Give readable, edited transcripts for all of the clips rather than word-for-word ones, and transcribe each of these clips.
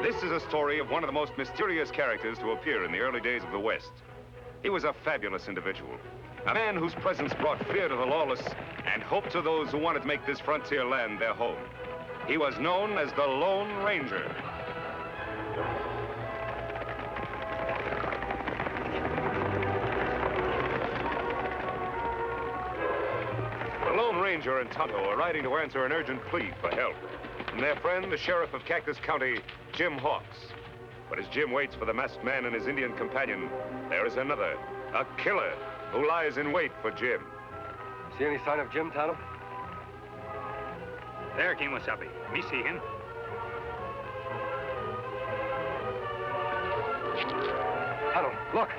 This is a story of one of the most mysterious characters to appear in the early days of the West. He was a fabulous individual, a man whose presence brought fear to the lawless and hope to those who wanted to make this frontier land their home. He was known as the Lone Ranger. The Lone Ranger and Tonto are riding to answer an urgent plea for help from their friend, the sheriff of Cactus County, Jim Hawks. But as Jim waits for the masked man and his Indian companion, there is another, a killer, who lies in wait for Jim. See any sign of Jim, Tonto? There, Kimosabe. Me see him. Tonto, look.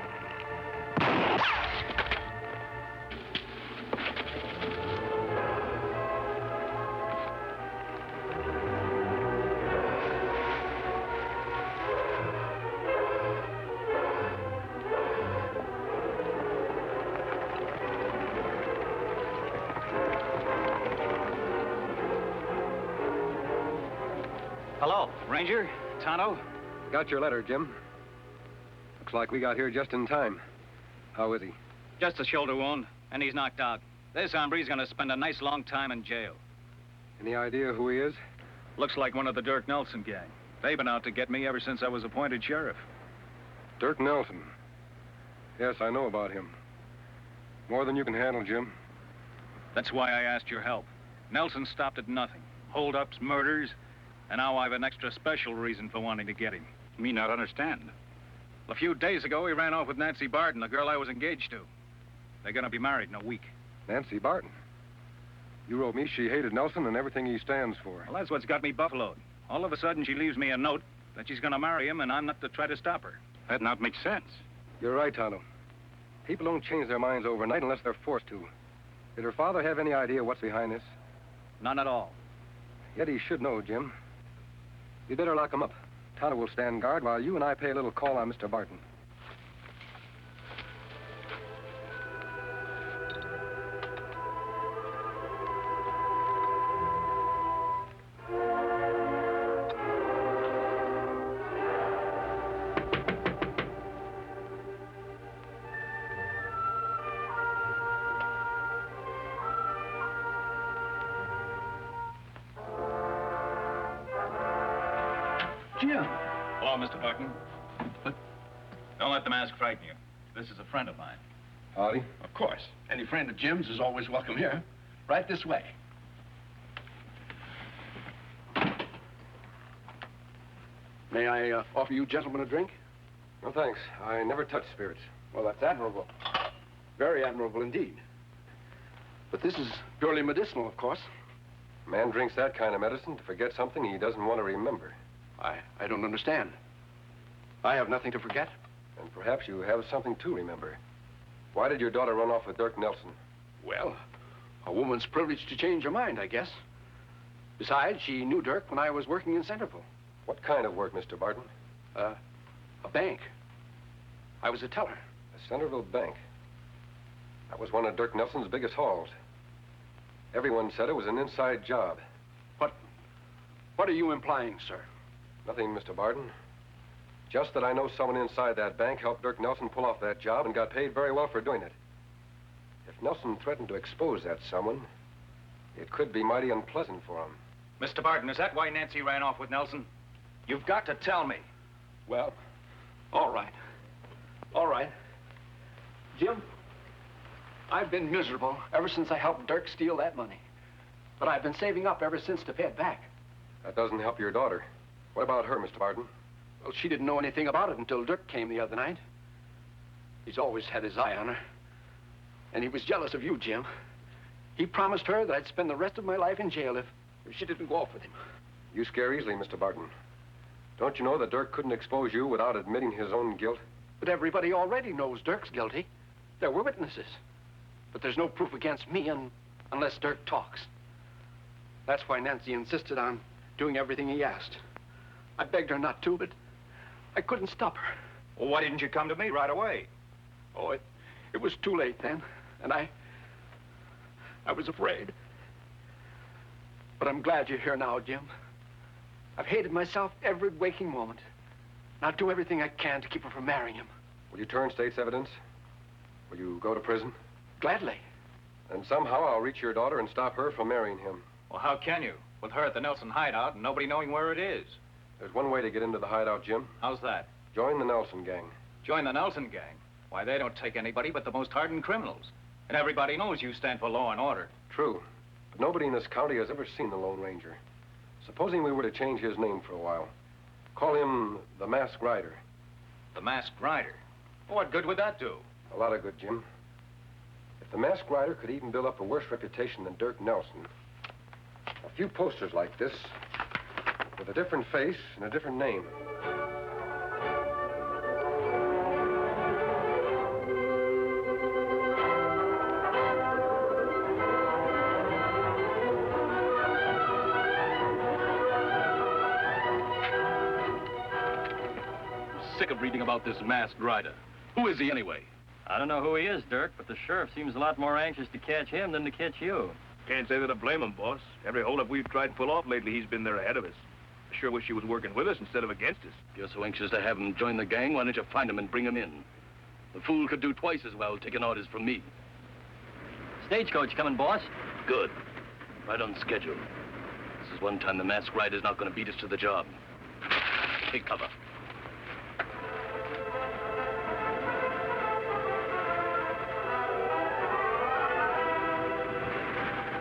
Hello, Ranger, Tonto. Got your letter, Jim. Looks like we got here just in time. How is he? Just a shoulder wound, and he's knocked out. This hombre's gonna spend a nice long time in jail. Any idea who he is? Looks like one of the Dirk Nelson gang. They've been out to get me ever since I was appointed sheriff. Dirk Nelson. Yes, I know about him. More than you can handle, Jim. That's why I asked your help. Nelson stopped at nothing. Hold-ups, murders, and now I've an extra special reason for wanting to get him. Me not understand. A few days ago, he ran off with Nancy Barton, the girl I was engaged to. They're gonna be married in a week. Nancy Barton. You wrote me she hated Nelson and everything he stands for. Well, that's what's got me buffaloed. All of a sudden, she leaves me a note that she's gonna marry him, and I'm not to try to stop her. That not makes sense. You're right, Tonto. People don't change their minds overnight unless they're forced to. Did her father have any idea what's behind this? None at all. Yet he should know, Jim. You'd better lock him up. Tonto will stand guard while you and I pay a little call on Mr. Barton. Jim. Hello, Mr. Barton. Don't let the mask frighten you. This is a friend of mine. Howdy. Of course. Any friend of Jim's is always welcome here. Right this way. May I offer you gentlemen a drink? No, thanks. I never touch spirits. Well, that's admirable. Very admirable indeed. But this is purely medicinal, of course. A man drinks that kind of medicine to forget something he doesn't want to remember. I don't understand. I have nothing to forget. And perhaps you have something to remember. Why did your daughter run off with Dirk Nelson? Well, a woman's privileged to change her mind, I guess. Besides, she knew Dirk when I was working in Centerville. What kind of work, Mr. Barton? A bank. I was a teller. The Centerville Bank. That was one of Dirk Nelson's biggest hauls. Everyone said it was an inside job. What are you implying, sir? Nothing, Mr. Barton. Just that I know someone inside that bank helped Dirk Nelson pull off that job and got paid very well for doing it. If Nelson threatened to expose that someone, it could be mighty unpleasant for him. Mr. Barton, is that why Nancy ran off with Nelson? You've got to tell me. Well, all right. All right. Jim, I've been miserable ever since I helped Dirk steal that money. But I've been saving up ever since to pay it back. That doesn't help your daughter. What about her, Mr. Barton? Well, she didn't know anything about it until Dirk came the other night. He's always had his eye on her. And he was jealous of you, Jim. He promised her that I'd spend the rest of my life in jail if she didn't go off with him. You scare easily, Mr. Barton. Don't you know that Dirk couldn't expose you without admitting his own guilt? But everybody already knows Dirk's guilty. There were witnesses. But there's no proof against me unless Dirk talks. That's why Nancy insisted on doing everything he asked. I begged her not to, but I couldn't stop her. Well, why didn't you come to me right away? Oh, it was too late then, and I was afraid. But I'm glad you're here now, Jim. I've hated myself every waking moment. And I'll do everything I can to keep her from marrying him. Will you turn state's evidence? Will you go to prison? Gladly. And somehow I'll reach your daughter and stop her from marrying him. Well, how can you? With her at the Nelson hideout and nobody knowing where it is. There's one way to get into the hideout, Jim. How's that? Join the Nelson gang. Join the Nelson gang? Why, they don't take anybody but the most hardened criminals. And everybody knows you stand for law and order. True. But nobody in this county has ever seen the Lone Ranger. Supposing we were to change his name for a while. Call him the Masked Rider. The Masked Rider? What good would that do? A lot of good, Jim. If the Masked Rider could even build up a worse reputation than Dirk Nelson, a few posters like this, with a different face and a different name. Sick of reading about this Masked Rider. Who is he anyway? I don't know who he is, Dirk, but the sheriff seems a lot more anxious to catch him than to catch you. Can't say that I blame him, boss. Every holdup we've tried to pull off lately, he's been there ahead of us. I sure wish he was working with us instead of against us. If you're so anxious to have him join the gang, why don't you find him and bring him in? The fool could do twice as well taking orders from me. Stagecoach coming, boss. Good. Right on schedule. This is one time the Masked Rider's not going to beat us to the job. Take cover.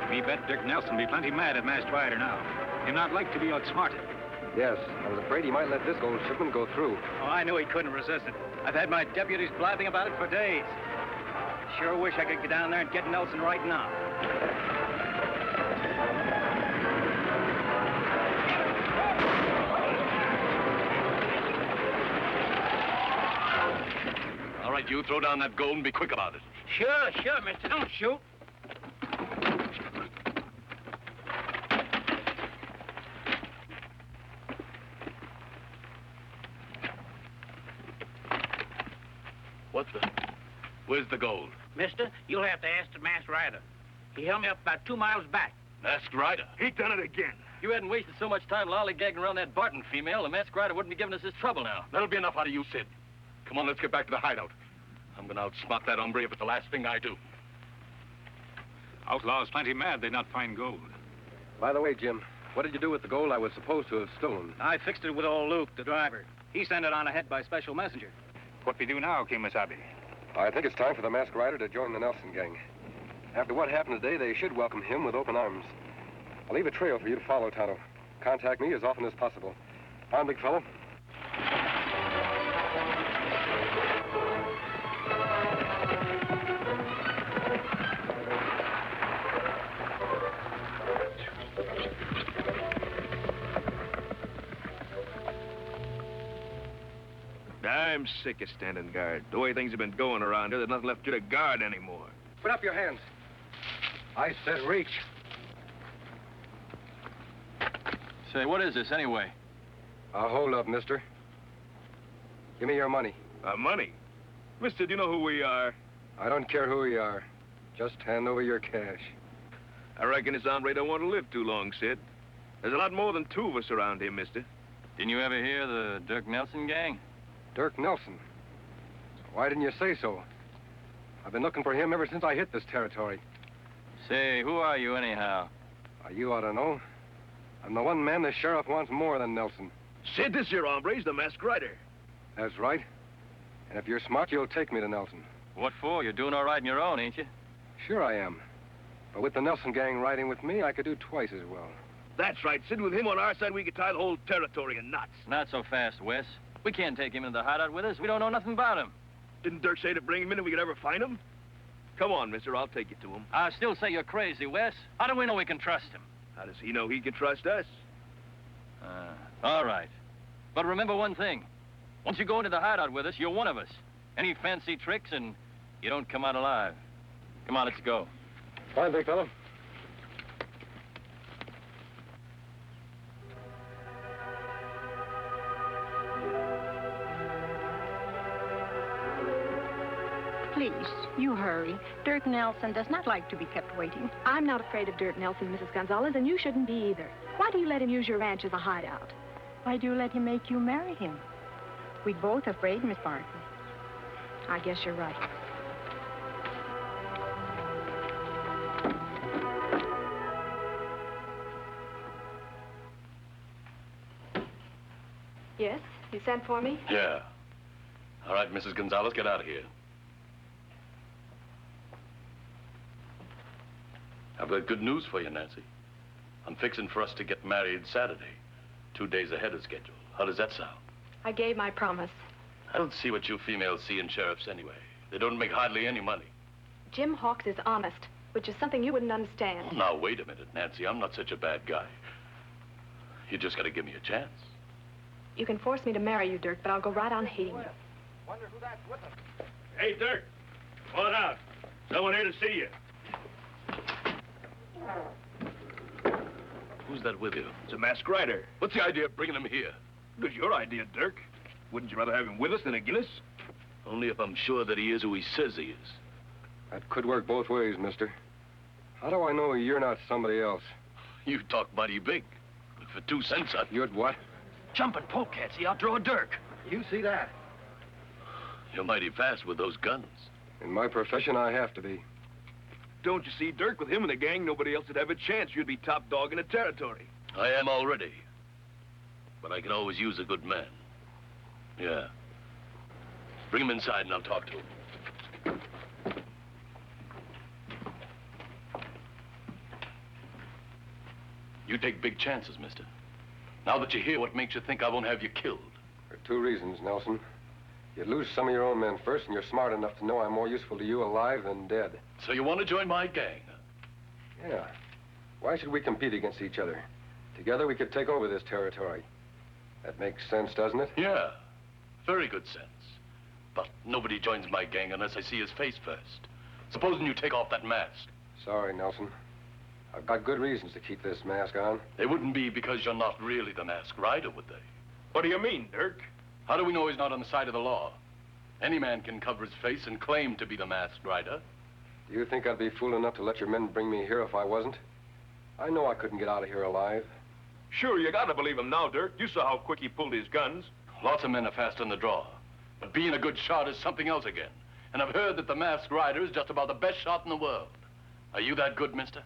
Me bet Dirk Nelson be plenty mad at Masked Rider now. He'll not like to be outsmarted. Yes, I was afraid he might let this gold shipment go through. Oh, I knew he couldn't resist it. I've had my deputies blabbing about it for days. Sure wish I could get down there and get Nelson right now. All right, you throw down that gold and be quick about it. Sure, mister. Don't shoot. What the? Where's the gold? Mister, you'll have to ask the Masked Rider. He held me up about 2 miles back. Masked Rider? He done it again. If you hadn't wasted so much time lollygagging around that Barton female, the Masked Rider wouldn't be giving us this trouble now. That'll be enough out of you, Sid. Come on, let's get back to the hideout. I'm gonna outsmart that hombre if it's the last thing I do. Outlaw's plenty mad they not find gold. By the way, Jim, what did you do with the gold I was supposed to have stolen? I fixed it with old Luke, the driver. He sent it on ahead by special messenger. What we do now, Kimasabi? I think it's time for the Masked Rider to join the Nelson gang. After what happened today, they should welcome him with open arms. I'll leave a trail for you to follow, Tonto. Contact me as often as possible. On, big fellow. I'm sick of standing guard. The way things have been going around here, there's nothing left you to guard anymore. Put up your hands. I said reach. Say, what is this anyway? Hold up, mister. Give me your money. Money? Mister, do you know who we are? I don't care who you are. Just hand over your cash. I reckon this hombre don't want to live too long, Sid. There's a lot more than 2 of us around here, mister. Didn't you ever hear the Dirk Nelson gang? Dirk Nelson. Why didn't you say so? I've been looking for him ever since I hit this territory. Say, who are you anyhow? You ought to know. I'm the one man the sheriff wants more than Nelson. Sid, this here hombre's the Masked Rider. That's right. And if you're smart, you'll take me to Nelson. What for? You're doing all right on your own, ain't you? Sure I am. But with the Nelson gang riding with me, I could do twice as well. That's right, Sid. With him on our side, we could tie the whole territory in knots. Not so fast, Wes. We can't take him into the hideout with us. We don't know nothing about him. Didn't Dirk say to bring him in if we could ever find him? Come on, mister. I'll take you to him. I still say you're crazy, Wes. How do we know we can trust him? How does he know he can trust us? All right. But remember one thing. Once you go into the hideout with us, you're one of us. Any fancy tricks and you don't come out alive. Come on, let's go. Fine, big fellow. Please, you hurry. Dirk Nelson does not like to be kept waiting. I'm not afraid of Dirk Nelson, Mrs. Gonzalez, and you shouldn't be either. Why do you let him use your ranch as a hideout? Why do you let him make you marry him? We're both afraid, Miss Barton. I guess you're right. Yes? You sent for me? Yeah. All right, Mrs. Gonzalez, get out of here. I've got good news for you, Nancy. I'm fixing for us to get married Saturday, 2 days ahead of schedule. How does that sound? I gave my promise. I don't see what you females see in sheriffs anyway. They don't make hardly any money. Jim Hawks is honest, which is something you wouldn't understand. Oh, now, wait a minute, Nancy. I'm not such a bad guy. You just gotta give me a chance. You can force me to marry you, Dirk, but I'll go right on hating you. Wonder who that's with them. Hey, Dirk. Come on out. Someone here to see you. Who's that with you? It's a masked rider. What's the idea of bringing him here? It was your idea, Dirk. Wouldn't you rather have him with us than at Gillis? Only if I'm sure that he is who he says he is. That could work both ways, mister. How do I know you're not somebody else? You talk mighty big. But for 2 cents, You'd what? Jumping polecats. He outdraw Dirk. You see that? You're mighty fast with those guns. In my profession, I have to be. Don't you see, Dirk? With him in the gang, nobody else would have a chance. You'd be top dog in the territory. I am already. But I can always use a good man. Yeah. Bring him inside and I'll talk to him. You take big chances, mister. Now that you're here, what makes you think I won't have you killed? For 2 reasons, Nelson. You'd lose some of your own men first, and you're smart enough to know I'm more useful to you alive than dead. So you want to join my gang, huh? Yeah. Why should we compete against each other? Together we could take over this territory. That makes sense, doesn't it? Yeah. Very good sense. But nobody joins my gang unless I see his face first. Supposing you take off that mask. Sorry, Nelson. I've got good reasons to keep this mask on. They wouldn't be because you're not really the masked rider, would they? What do you mean, Dirk? How do we know he's not on the side of the law? Any man can cover his face and claim to be the masked rider. Do you think I'd be fool enough to let your men bring me here if I wasn't? I know I couldn't get out of here alive. Sure, you gotta believe him now, Dirk. You saw how quick he pulled his guns. Lots of men are fast on the draw. But being a good shot is something else again. And I've heard that the masked rider is just about the best shot in the world. Are you that good, mister?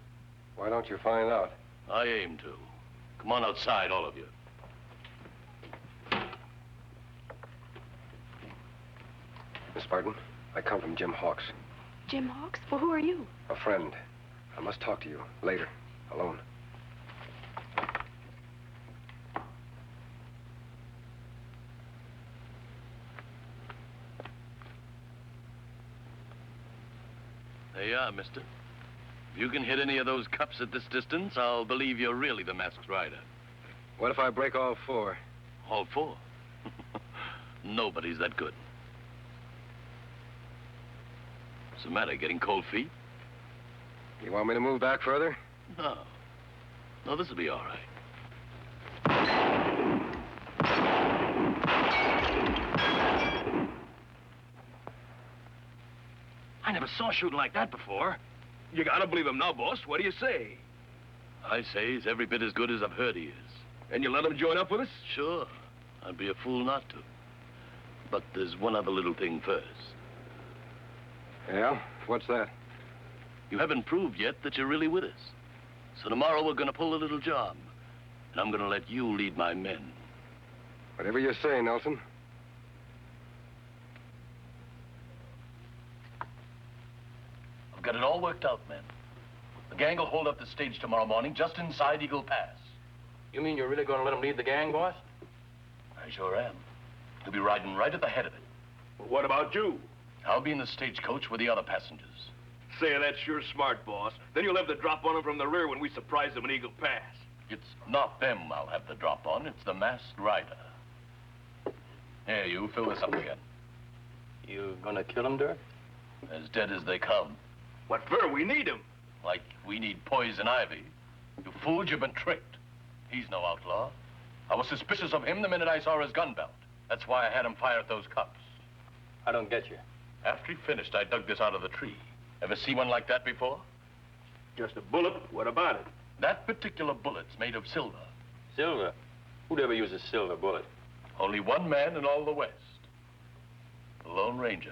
Why don't you find out? I aim to. Come on outside, all of you. Miss Barton, I come from Jim Hawks. Jim Hawks? Well, who are you? A friend. I must talk to you later, alone. There you are, mister. If you can hit any of those cups at this distance, I'll believe you're really the masked rider. What if I break all 4? All 4? Nobody's that good. What's the matter, getting cold feet? You want me to move back further? No. No, this'll be all right. I never saw shooting like that before. You gotta believe him now, boss. What do you say? I say he's every bit as good as I've heard he is. And you let him join up with us? Sure. I'd be a fool not to. But there's one other little thing first. Yeah? What's that? You haven't proved yet that you're really with us. So tomorrow we're gonna pull a little job. And I'm gonna let you lead my men. Whatever you say, Nelson. I've got it all worked out, men. The gang will hold up the stage tomorrow morning just inside Eagle Pass. You mean you're really gonna let him lead the gang, boss? I sure am. He'll be riding right at the head of it. Well, what about you? I'll be in the stagecoach with the other passengers. Say, that's sure smart, boss. Then you'll have the drop on him from the rear when we surprise them in Eagle Pass. It's not them I'll have the drop on, it's the masked rider. Here, you, fill this up again. You gonna kill him, Dirk? As dead as they come. What for? We need him. Like we need poison ivy. You fools, you've been tricked. He's no outlaw. I was suspicious of him the minute I saw his gun belt. That's why I had him fire at those cups. I don't get you. After he finished, I dug this out of the tree. Ever see one like that before? Just a bullet. What about it? That particular bullet's made of silver. Silver. Who'd ever use a silver bullet? Only one man in all the West. The Lone Ranger.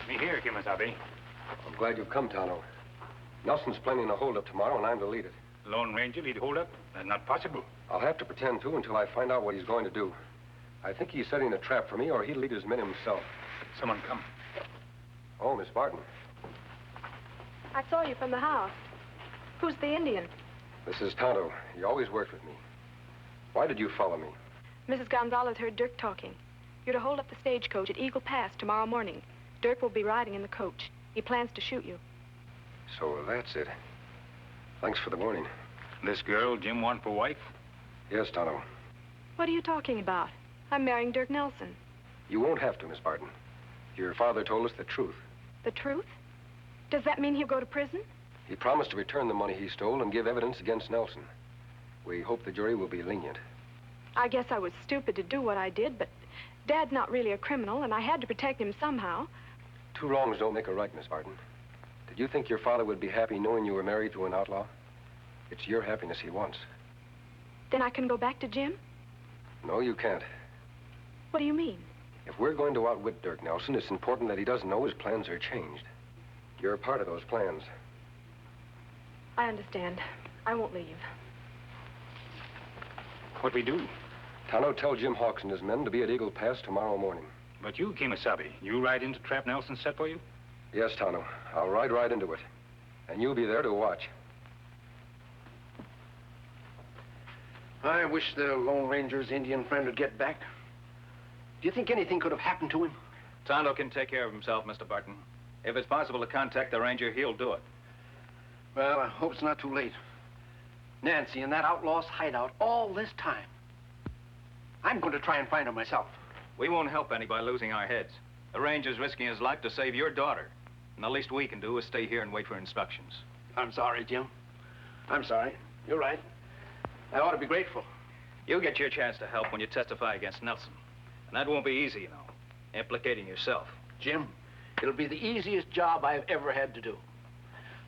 Me here, Kimasabi. I'm glad you've come, Tano. Nelson's planning a holdup tomorrow, and I'm to lead it. Lone Ranger lead hold up? That's not possible. I'll have to pretend to until I find out what he's going to do. I think he's setting a trap for me, or he'd lead his men himself. Someone come. Oh, Miss Barton. I saw you from the house. Who's the Indian? This is Tonto. He always worked with me. Why did you follow me? Mrs. Gonzalez heard Dirk talking. You're to hold up the stagecoach at Eagle Pass tomorrow morning. Dirk will be riding in the coach. He plans to shoot you. So that's it. Thanks for the warning. This girl Jim want for wife? Yes, Tonto. What are you talking about? I'm marrying Dirk Nelson. You won't have to, Miss Barton. Your father told us the truth. The truth? Does that mean he'll go to prison? He promised to return the money he stole and give evidence against Nelson. We hope the jury will be lenient. I guess I was stupid to do what I did, but Dad's not really a criminal, and I had to protect him somehow. Two wrongs don't make a right, Miss Barton. Did you think your father would be happy knowing you were married to an outlaw? It's your happiness he wants. Then I can go back to Jim? No, you can't. What do you mean? If we're going to outwit Dirk Nelson, it's important that he doesn't know his plans are changed. You're a part of those plans. I understand. I won't leave. What we do? Tano, tell Jim Hawks and his men to be at Eagle Pass tomorrow morning. But you, Kimasabi, you ride into trap Nelson set for you? Yes, Tano. I'll ride right into it. And you'll be there to watch. I wish the Lone Ranger's Indian friend would get back. Do you think anything could have happened to him? Tonto can take care of himself, Mr. Barton. If it's possible to contact the ranger, he'll do it. Well, I hope it's not too late. Nancy in that outlaw's hideout all this time. I'm going to try and find her myself. We won't help any by losing our heads. The ranger's risking his life to save your daughter. And the least we can do is stay here and wait for instructions. I'm sorry, Jim. I'm sorry. You're right. I ought to be grateful. You'll get your chance to help when you testify against Nelson. And that won't be easy, you know, implicating yourself. Jim, it'll be the easiest job I've ever had to do.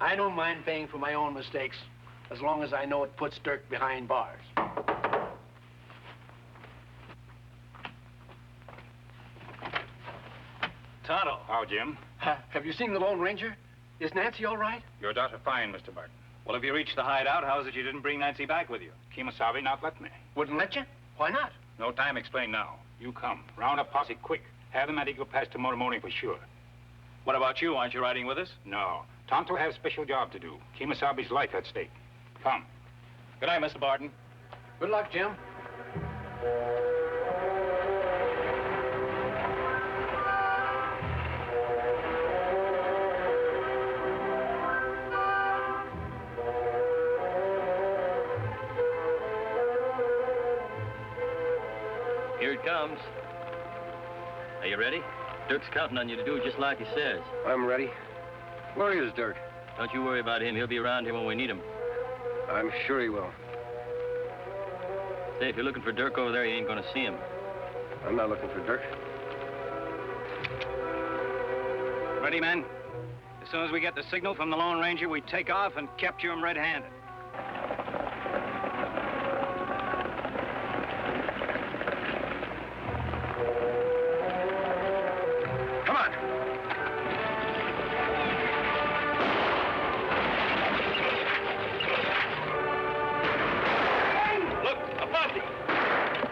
I don't mind paying for my own mistakes, as long as I know it puts Dirk behind bars. Tonto. How, Jim? Have you seen the Lone Ranger? Is Nancy all right? Your daughter fine, Mr. Barton. Well, if you reached the hideout, how is it you didn't bring Nancy back with you? Kimasabi not let me. Wouldn't let you? Why not? No time explain now. You come. Round up posse quick. Have them at Eagle Pass tomorrow morning for sure. What about you? Aren't you riding with us? No. Tonto has special job to do. Kimasabi's life at stake. Come. Good night, Mr. Barton. Good luck, Jim. Here it comes. Are you ready? Dirk's counting on you to do just like he says. I'm ready. Where is Dirk? Don't you worry about him. He'll be around here when we need him. I'm sure he will. Say, if you're looking for Dirk over there, you ain't gonna see him. I'm not looking for Dirk. Ready, men? As soon as we get the signal from the Lone Ranger, we take off and capture him red-handed. Come on. Look, a posse.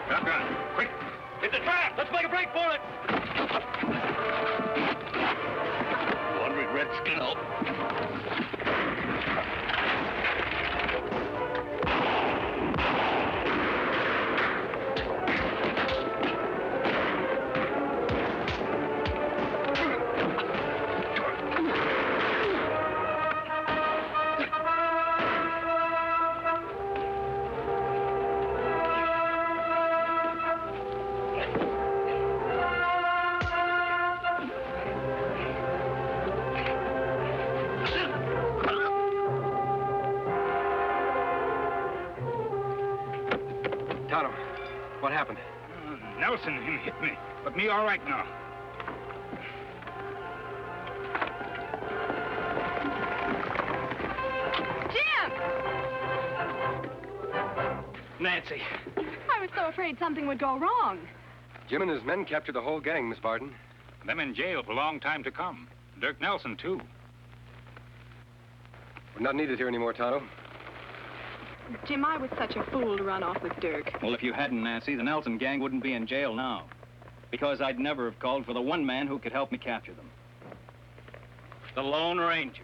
Shotgun. Quick. It's a trap. Let's make a break for it. 100 Redskin up. happened? Nelson, him hit me. But me all right now. Nancy. I was so afraid something would go wrong. Jim and his men captured the whole gang, Miss Barton. Them in jail for a long time to come. Dirk Nelson, too. We're not needed here anymore, Tonto. Jim, I was such a fool to run off with Dirk. Well, if you hadn't, Nancy, the Nelson gang wouldn't be in jail now. Because I'd never have called for the one man who could help me capture them. The Lone Ranger.